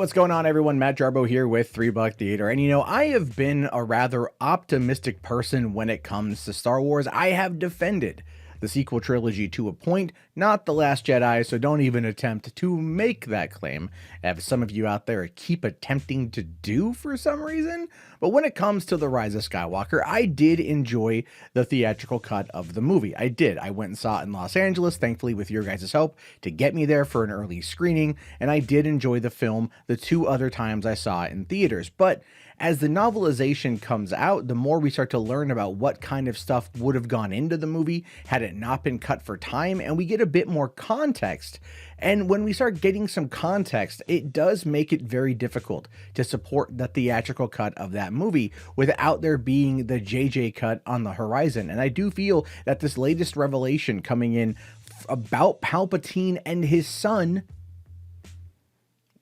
What's going on, everyone? Matt Jarbo here with $3 Theater. And I have been a rather optimistic person when it comes to Star Wars. I have defended the sequel trilogy to a point, not The Last Jedi, so don't even attempt to make that claim, as some of you out there keep attempting to do for some reason. But when it comes to The Rise of Skywalker, I did enjoy the theatrical cut of the movie. I did. I went and saw it in Los Angeles, thankfully with your guys' help, to get me there for an early screening, and I did enjoy the film the 2 other times I saw it in theaters. But as the novelization comes out, the more we start to learn about what kind of stuff would have gone into the movie had it not been cut for time, and we get a bit more context. And when we start getting some context, it does make it very difficult to support the theatrical cut of that movie without there being the JJ cut on the horizon. And I do feel that this latest revelation coming in about Palpatine and his son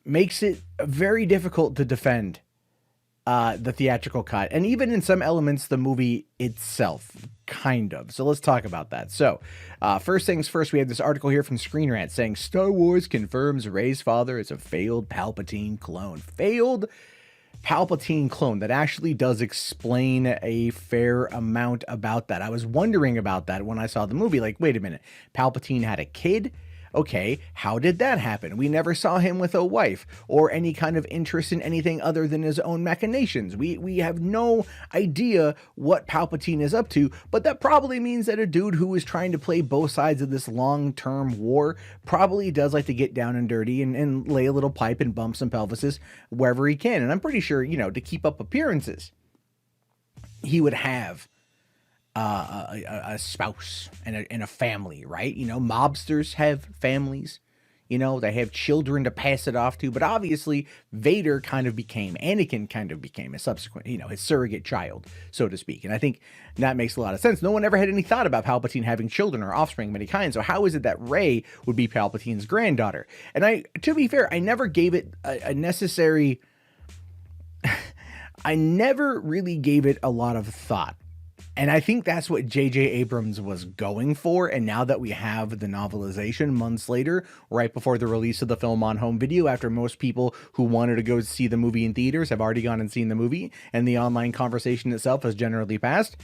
makes it very difficult to defend the theatrical cut, and even in some elements the movie itself, kind of. So let's talk about that. So first things first, we have this article here from Screen Rant saying Star Wars confirms Rey's father is a failed Palpatine clone. Failed Palpatine clone. That actually does explain a fair amount about that. I was wondering about that when I saw the movie, like, wait a minute, Palpatine had a kid? Okay, how did that happen? We never saw him with a wife or any kind of interest in anything other than his own machinations. We have no idea what Palpatine is up to, but that probably means that a dude who is trying to play both sides of this long-term war probably does like to get down and dirty and lay a little pipe and bump some pelvises wherever he can. And I'm pretty sure, to keep up appearances, he would have a spouse and a family, right? Mobsters have families, they have children to pass it off to, but obviously Anakin kind of became a subsequent, his surrogate child, so to speak. And I think that makes a lot of sense. No one ever had any thought about Palpatine having children or offspring of any kind. So how is it that Rey would be Palpatine's granddaughter? And to be fair, I never gave it a necessary, I never really gave it a lot of thought. And I think that's what J.J. Abrams was going for. And now that we have the novelization months later, right before the release of the film on home video, after most people who wanted to go see the movie in theaters have already gone and seen the movie, and the online conversation itself has generally passed,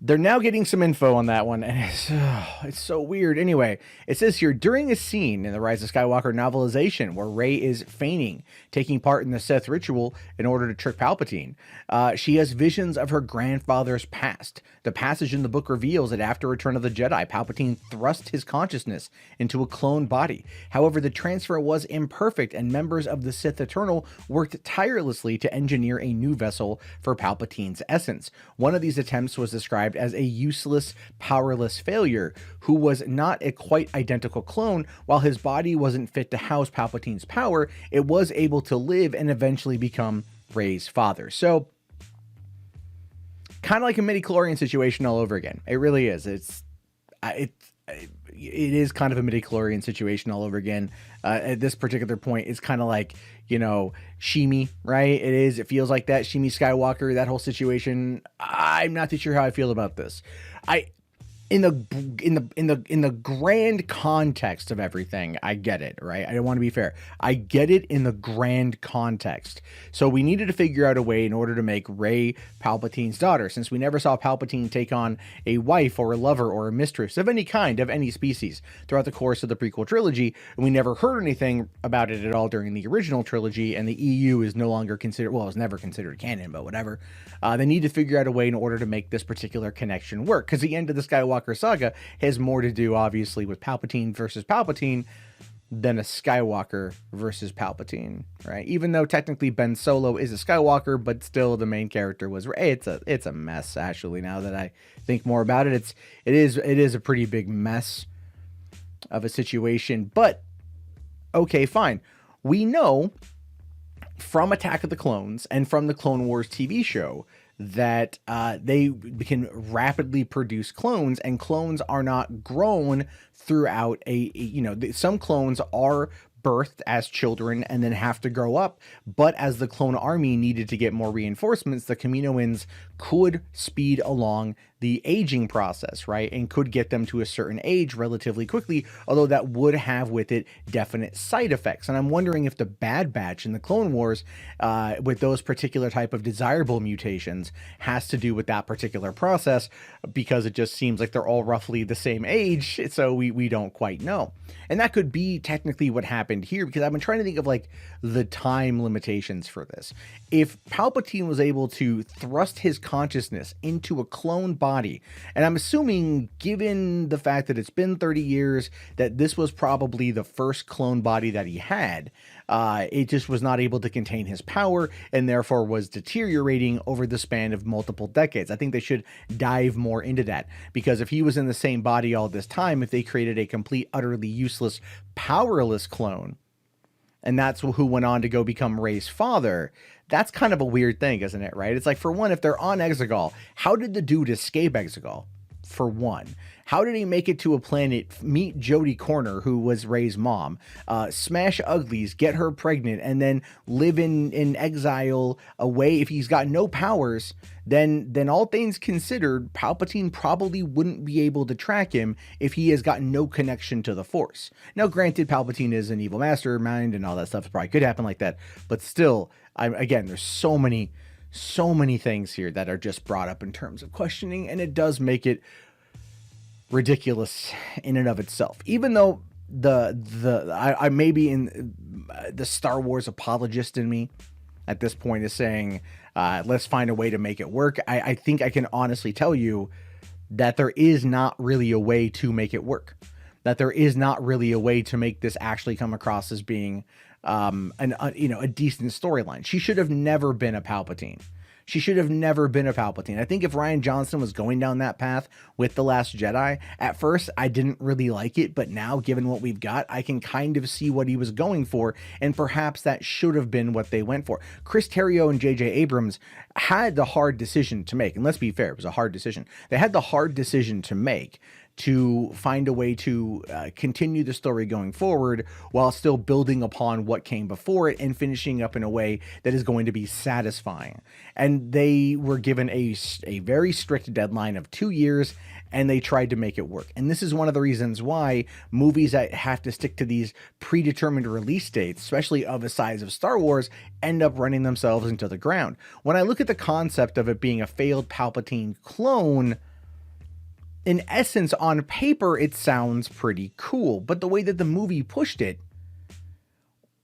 they're now getting some info on that one, and it's so weird. Anyway, it says here, during a scene in the Rise of Skywalker novelization where Rey is feigning taking part in the Sith ritual in order to trick Palpatine, she has visions of her grandfather's past. The passage in the book reveals that after Return of the Jedi, Palpatine thrust his consciousness into a clone body. However, the transfer was imperfect, and members of the Sith Eternal worked tirelessly to engineer a new vessel for Palpatine's essence. One of these attempts was described as a useless, powerless failure who was not a quite identical clone. While his body wasn't fit to house Palpatine's power, it was able to live and eventually become Rey's father. So, kind of like a midichlorian situation all over again. It really is. It is kind of a midichlorian situation all over again. At this particular point, it's kind of like, Shimi, right? It feels like that. Shimi Skywalker, that whole situation. I'm not too sure how I feel about this. In the grand context of everything, I get it, right? I don't want to be fair. I get it in the grand context. So we needed to figure out a way in order to make Rey Palpatine's daughter, since we never saw Palpatine take on a wife or a lover or a mistress of any kind, of any species, throughout the course of the prequel trilogy, and we never heard anything about it at all during the original trilogy, and the EU is no longer considered, well, it was never considered canon, but whatever. They need to figure out a way in order to make this particular connection work, because the end of the Skywalker saga has more to do, obviously, with Palpatine versus Palpatine than a Skywalker versus Palpatine, right? Even though technically Ben Solo is a Skywalker, but still the main character was Rey. It's a mess, actually. Now that I think more about it, it is a pretty big mess of a situation. But okay, fine. We know from Attack of the Clones and from the Clone Wars TV show that they can rapidly produce clones, and clones are not grown throughout some clones are birthed as children and then have to grow up, but as the clone army needed to get more reinforcements, the Kaminoans could speed along the aging process, right? And could get them to a certain age relatively quickly, although that would have with it definite side effects. And I'm wondering if the Bad Batch in the Clone Wars, with those particular type of desirable mutations, has to do with that particular process, because it just seems like they're all roughly the same age, so we don't quite know. And that could be technically what happened here, because I've been trying to think of like the time limitations for this. If Palpatine was able to thrust his consciousness into a clone body, and I'm assuming, given the fact that it's been 30 years, that this was probably the first clone body that he had, it just was not able to contain his power and therefore was deteriorating over the span of multiple decades. I think they should dive more into that, because if he was in the same body all this time, if they created a complete, utterly useless, powerless clone, and that's who went on to go become Rey's father, that's kind of a weird thing, isn't it, right? It's like, for one, if they're on Exegol, how did the dude escape Exegol? For one, how did he make it to a planet, meet Jodie Corner, who was Rey's mom, smash uglies, get her pregnant, and then live in exile away? If he's got no powers, then all things considered, Palpatine probably wouldn't be able to track him if he has got no connection to the Force. Now, granted, Palpatine is an evil mastermind and all that stuff probably could happen like that, but still, again, there's so many things here that are just brought up in terms of questioning, and it does make it ridiculous in and of itself. Even though I may be in the Star Wars apologist in me at this point is saying, let's find a way to make it work. I think I can honestly tell you that there is not really a way to make it work. That there is not really a way to make this actually come across as being a decent storyline. She should have never been a Palpatine. She should have never been a Palpatine. I think if Rian Johnson was going down that path with The Last Jedi, at first I didn't really like it, but now, given what we've got, I can kind of see what he was going for, and perhaps that should have been what they went for. Chris Terrio and J.J. Abrams had the hard decision to make, and let's be fair, it was a hard decision. They had the hard decision to make, to find a way to continue the story going forward while still building upon what came before it and finishing up in a way that is going to be satisfying. And they were given a very strict deadline of 2 years, and they tried to make it work. And this is one of the reasons why movies that have to stick to these predetermined release dates, especially of the size of Star Wars, end up running themselves into the ground. When I look at the concept of it being a failed Palpatine clone, in essence, on paper, it sounds pretty cool, but the way that the movie pushed it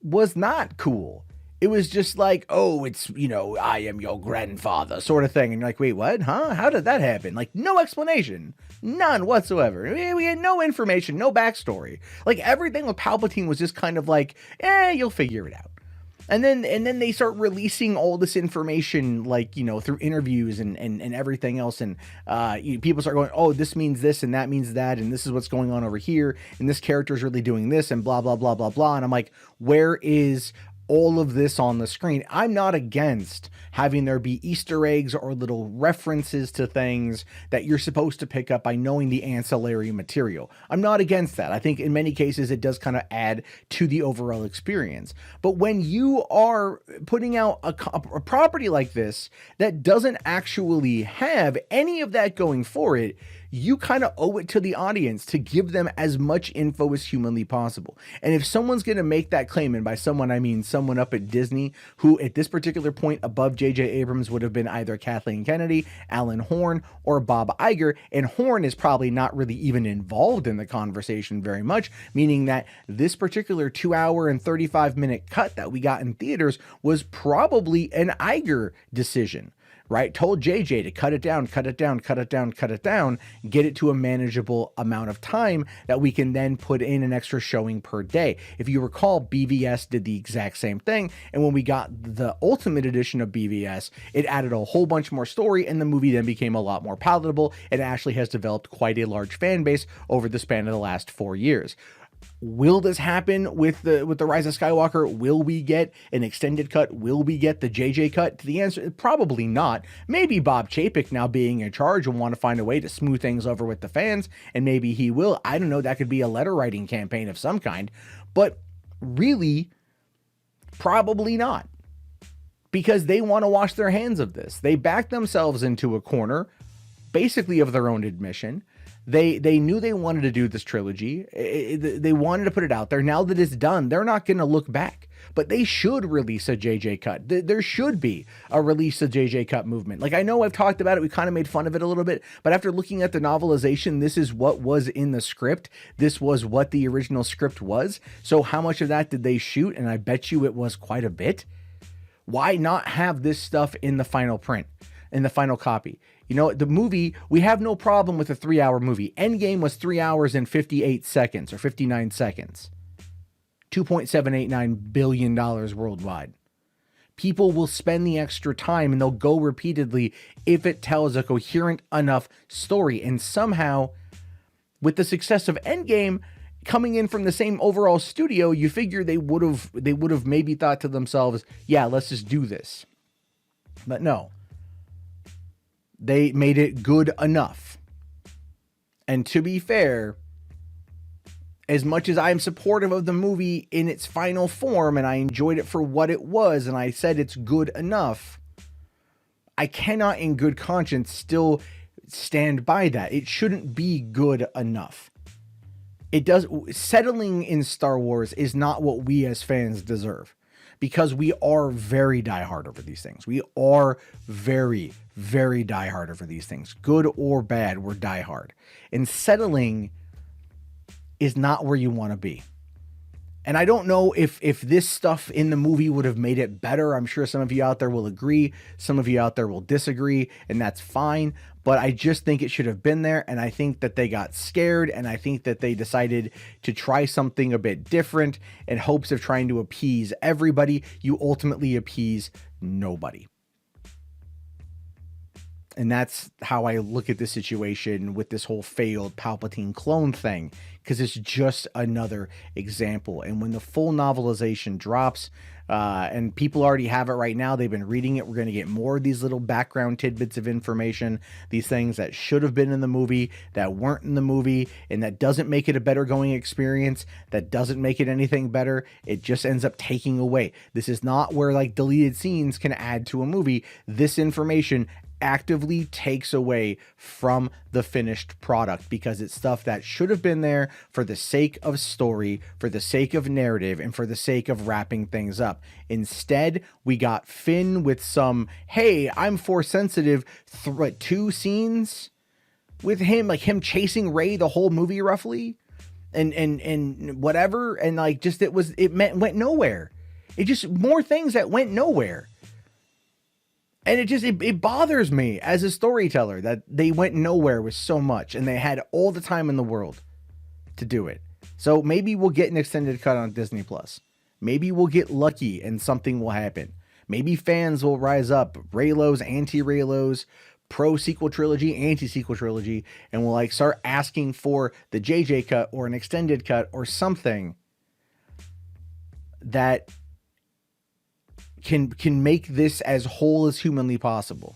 was not cool. It was just like, oh, it's, I am your grandfather sort of thing. And you're like, wait, what? Huh? How did that happen? Like, no explanation. None whatsoever. We had no information, no backstory. Like, everything with Palpatine was just kind of like, you'll figure it out. And then they start releasing all this information, like, through interviews and everything else. And people start going, oh, this means this and that means that. And this is what's going on over here. And this character is really doing this and blah, blah, blah, blah, blah. And I'm like, where is all of this on the screen? I'm not against having there be Easter eggs or little references to things that you're supposed to pick up by knowing the ancillary material. I'm not against that. I think in many cases it does kind of add to the overall experience. But when you are putting out a property like this that doesn't actually have any of that going for it, you kind of owe it to the audience to give them as much info as humanly possible. And if someone's going to make that claim, and by someone I mean someone up at Disney, who at this particular point above J.J. Abrams would have been either Kathleen Kennedy, Alan Horn, or Bob Iger, and Horn is probably not really even involved in the conversation very much, meaning that this particular 2 hour and 35-minute cut that we got in theaters was probably an Iger decision. Right? Told JJ to cut it down, get it to a manageable amount of time that we can then put in an extra showing per day. If you recall, BVS did the exact same thing. And when we got the ultimate edition of BVS, it added a whole bunch more story, and the movie then became a lot more palatable. It actually has developed quite a large fan base over the span of the last 4 years. Will this happen with the Rise of Skywalker? Will we get an extended cut? Will we get the JJ cut? The answer, probably not. Maybe Bob Chapek, now being in charge, will want to find a way to smooth things over with the fans, and maybe he will. I don't know. That could be a letter writing campaign of some kind, but really, probably not, because they want to wash their hands of this. They back themselves into a corner basically of their own admission. They knew they wanted to do this trilogy. They wanted to put it out there. Now that it's done, they're not going to look back. But they should release a JJ cut. There should be a release of JJ cut movement. Like, I know I've talked about it. We kind of made fun of it a little bit. But after looking at the novelization, this is what was in the script. This was what the original script was. So how much of that did they shoot? And I bet you it was quite a bit. Why not have this stuff in the final print, in the final copy? You know, the movie, we have no problem with a 3-hour movie. Endgame was 3 hours and 58 seconds or 59 seconds. $2.789 billion worldwide. People will spend the extra time and they'll go repeatedly if it tells a coherent enough story. And somehow, with the success of Endgame coming in from the same overall studio, you figure they would have maybe thought to themselves, yeah, let's just do this. But no. They made it good enough. And to be fair, as much as I'm supportive of the movie in its final form, and I enjoyed it for what it was, and I said it's good enough, I cannot in good conscience still stand by that. It shouldn't be good enough. Settling in Star Wars is not what we as fans deserve. Because we are very diehard over these things. We are very, very diehard over these things. Good or bad, we're diehard. And settling is not where you want to be. And I don't know if this stuff in the movie would have made it better. I'm sure some of you out there will agree. Some of you out there will disagree, and that's fine. But I just think it should have been there, and I think that they got scared, and I think that they decided to try something a bit different in hopes of trying to appease everybody. You ultimately appease nobody. And that's how I look at this situation with this whole failed Palpatine clone thing, because it's just another example. And when the full novelization drops, and people already have it right now, they've been reading it, we're going to get more of these little background tidbits of information, these things that should have been in the movie, that weren't in the movie, and that doesn't make it a better going experience, that doesn't make it anything better. It just ends up taking away. This is not where like deleted scenes can add to a movie. This information actively takes away from the finished product because it's stuff that should have been there for the sake of story, for the sake of narrative, and for the sake of wrapping things up. Instead, we got Finn with some, hey, I'm Force sensitive, 2 scenes with him, like him chasing Rey the whole movie roughly, and whatever, and like just went nowhere. It just more things that went nowhere. And it bothers me as a storyteller that they went nowhere with so much and they had all the time in the world to do it. So maybe we'll get an extended cut on Disney Plus. Maybe we'll get lucky and something will happen. Maybe fans will rise up, Reylos, anti-Reylos, pro-sequel trilogy, anti-sequel trilogy, and will like start asking for the JJ cut or an extended cut or something that can make this as whole as humanly possible.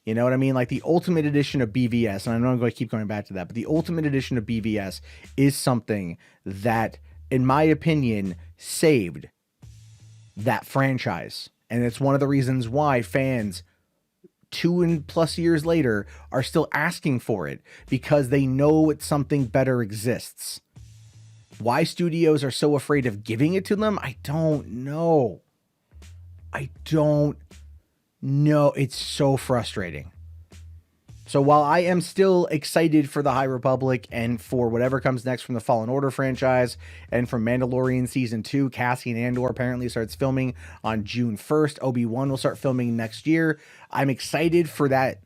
You know what I mean? Like the Ultimate Edition of BVS, and I know I'm going to keep going back to that, but the Ultimate Edition of BVS is something that, in my opinion, saved that franchise. And it's one of the reasons why fans 2+ years later are still asking for it, because they know it's something better exists. Why studios are so afraid of giving it to them, I don't know. It's so frustrating. So while I am still excited for the High Republic and for whatever comes next from the Fallen Order franchise and from Mandalorian Season 2, Cassian Andor apparently starts filming on June 1st. Obi-Wan will start filming next year. I'm excited for that.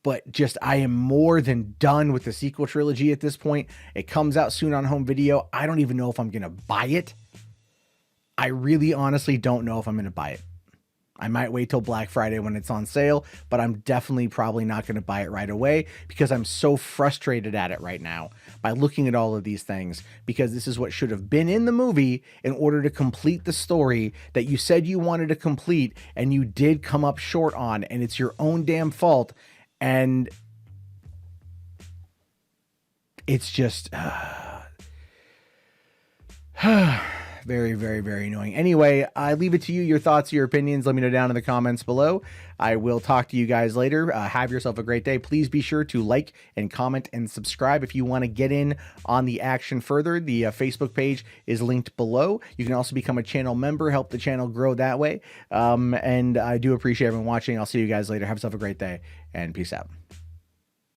But just, I am more than done with the sequel trilogy at this point. It comes out soon on home video. I don't even know if I'm going to buy it. I really honestly don't know if I'm going to buy it. I might wait till Black Friday when it's on sale, but I'm definitely probably not going to buy it right away because I'm so frustrated at it right now by looking at all of these things, because this is what should have been in the movie in order to complete the story that you said you wanted to complete and you did come up short on, and it's your own damn fault. And it's just Very, very, very annoying. Anyway, I leave it to you. Your thoughts, your opinions. Let me know down in the comments below. I will talk to you guys later. Have yourself a great day. Please be sure to like and comment and subscribe if you want to get in on the action further. The Facebook page is linked below. You can also become a channel member, help the channel grow that way. And I do appreciate everyone watching. I'll see you guys later. Have yourself a great day, and peace out.